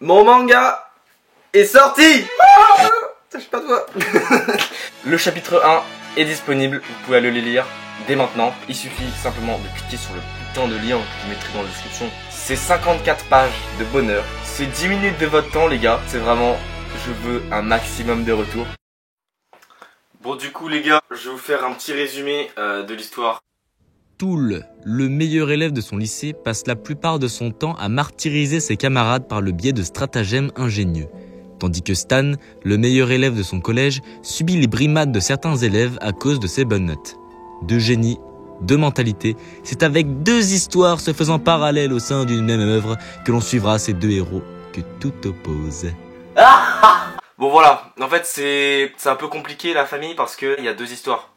Mon manga est sorti. Je sais pas toi. Le chapitre 1 est disponible, vous pouvez aller le lire dès maintenant. Il suffit simplement de cliquer sur le putain de lien que je mettrai dans la description. C'est 54 pages de bonheur. C'est 10 minutes de votre temps les gars. C'est vraiment, je veux un maximum de retours. Bon du coup les gars, je vais vous faire un petit résumé de l'histoire. Toul, le meilleur élève de son lycée, passe la plupart de son temps à martyriser ses camarades par le biais de stratagèmes ingénieux. Tandis que Stan, le meilleur élève de son collège, subit les brimades de certains élèves à cause de ses bonnes notes. Deux génies, deux mentalités, c'est avec deux histoires se faisant parallèles au sein d'une même œuvre que l'on suivra ces deux héros que tout oppose. Bon voilà, en fait c'est un peu compliqué la famille parce qu'il y a deux histoires.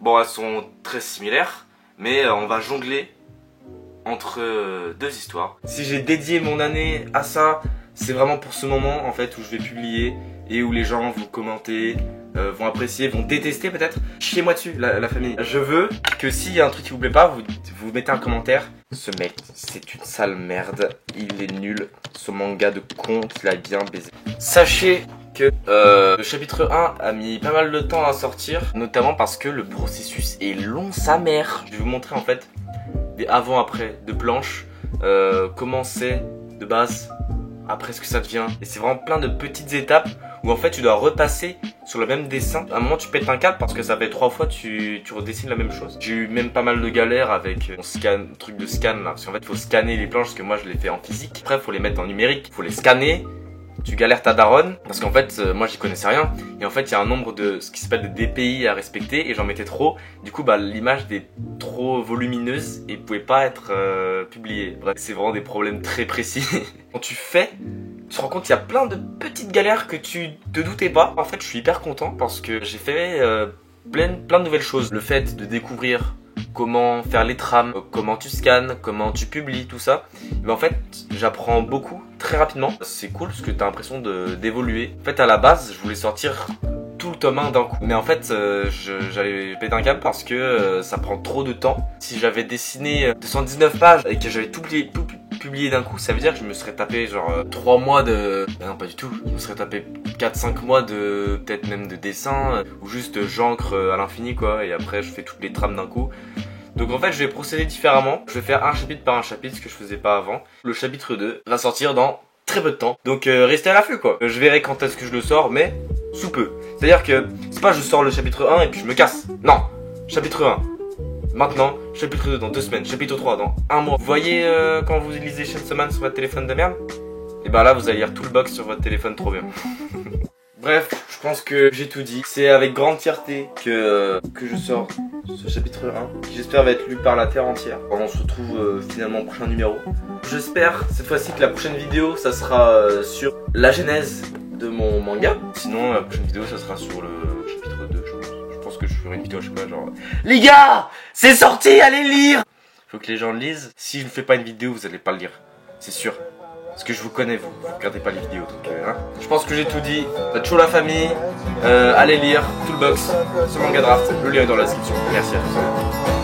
Bon elles sont très similaires, mais on va jongler entre deux histoires. Si j'ai dédié mon année à ça, c'est vraiment pour ce moment en fait où je vais publier et où les gens vont commenter, vont apprécier, vont détester peut-être. Chiez-moi dessus la famille. Je veux que s'il y a un truc qui vous plaît pas, vous mettez un commentaire. Ce mec, c'est une sale merde, il est nul, ce manga de con, il a bien baisé. Sachez que le chapitre 1 a mis pas mal de temps à sortir, notamment parce que le processus est long sa mère. Je vais vous montrer en fait des avant-après de planches, comment c'est de base, après ce que ça devient. Et c'est vraiment plein de petites étapes où en fait tu dois repasser sur le même dessin. À un moment tu pètes un câble parce que ça fait 3 fois tu redessines la même chose. J'ai eu même pas mal de galères avec mon truc de scan là, parce qu'en fait il faut scanner les planches parce que moi je les fais en physique. Après il faut les mettre en numérique, il faut les scanner. Tu galères ta daronne parce qu'en fait moi j'y connaissais rien et en fait il y a un nombre de ce qui s'appelle de DPI à respecter et j'en mettais trop. Du coup bah l'image était trop volumineuse et pouvait pas être publiée. Bref, c'est vraiment des problèmes très précis. Quand tu fais, tu te rends compte qu'il y a plein de petites galères que tu te doutais pas. En fait je suis hyper content parce que j'ai fait plein de nouvelles choses. Le fait de découvrir comment faire les trames, comment tu scannes, comment tu publies, tout ça. Mais en fait, j'apprends beaucoup très rapidement. C'est cool parce que t'as l'impression d'évoluer. En fait, à la base, je voulais sortir tout le tome 1 d'un coup. Mais en fait, j'allais péter un câble parce que ça prend trop de temps. Si j'avais dessiné 219 pages et que j'avais tout publié d'un coup, ça veut dire que je me serais tapé genre 3 mois de... Ben non, pas du tout. Je me serais tapé 4-5 mois de... peut-être même de dessin ou juste j'encre à l'infini quoi. Et après, je fais toutes les trames d'un coup. Donc en fait je vais procéder différemment, je vais faire un chapitre par un chapitre, ce que je faisais pas avant. Le chapitre 2 va sortir dans très peu de temps, donc restez à l'affût quoi. Je verrai quand est-ce que je le sors, mais sous peu. C'est à dire que c'est pas je sors le chapitre 1 et puis je me casse, non. Chapitre 1 maintenant, chapitre 2 dans 2 semaines, chapitre 3 dans 1 mois. Vous voyez quand vous lisez Chainsaw Man sur votre téléphone de merde, et ben là vous allez lire tout le box sur votre téléphone trop bien. Bref, je pense que j'ai tout dit. C'est avec grande fierté que je sors ce chapitre 1, qui j'espère va être lu par la terre entière. On se retrouve finalement au prochain numéro. J'espère cette fois-ci que la prochaine vidéo, ça sera sur la genèse de mon manga. Sinon, la prochaine vidéo, ça sera sur le chapitre 2, je pense. Je pense que je ferai une vidéo, je sais pas, genre... Les gars, c'est sorti, allez lire. Faut que les gens le lisent. Si je ne fais pas une vidéo, vous allez pas le lire. C'est sûr. Parce que je vous connais, vous regardez pas les vidéos, donc hein. Je pense que j'ai tout dit. Faites chaud la famille, allez lire tout le box, ce manga draft, le lien est dans la description. Merci à tous.